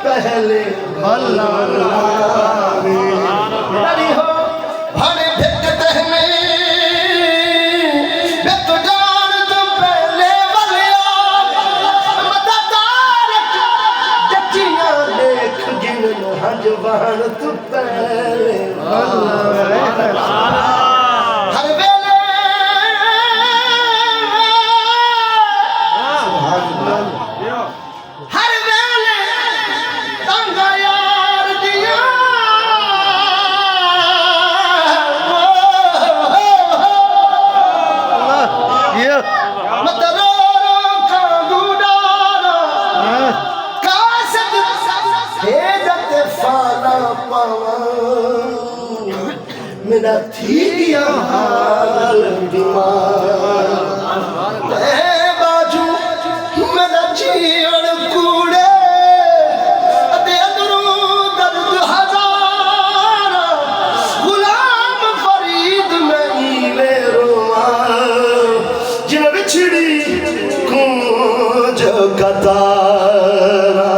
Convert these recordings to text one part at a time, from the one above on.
पहले जवान तू पहले हर वेले हर वेले तंगा यार दिया मतरो का गुडारा कासद हेदत फाना पावा मेरा थी गया हाल बीमार बाजू मेरा जीवन कूड़े अते अंदरों दर्द हजार गुलाम फरीद नहीं ले रोआ जिन बिछड़ी कूंज कतारा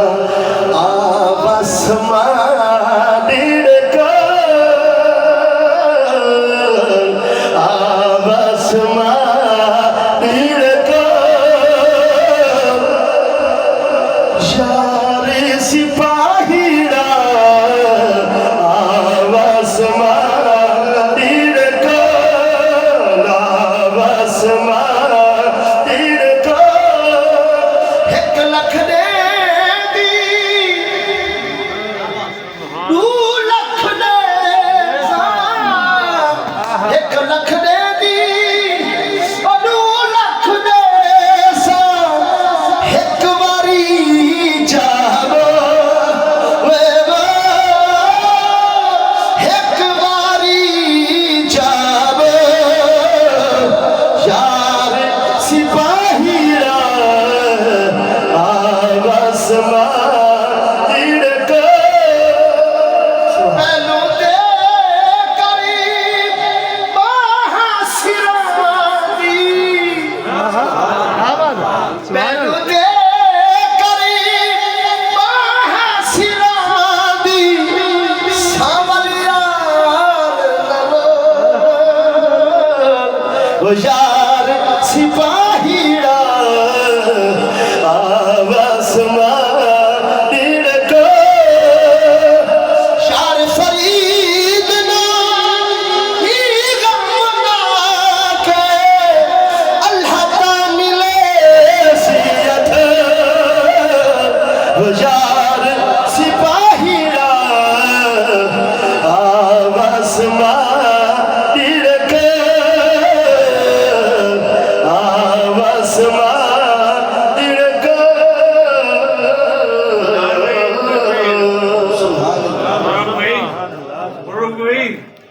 आवास यार सिपाहीड़ा आवास को शार फरीद ना ही गम ना के अल्लाह ता मिले सियत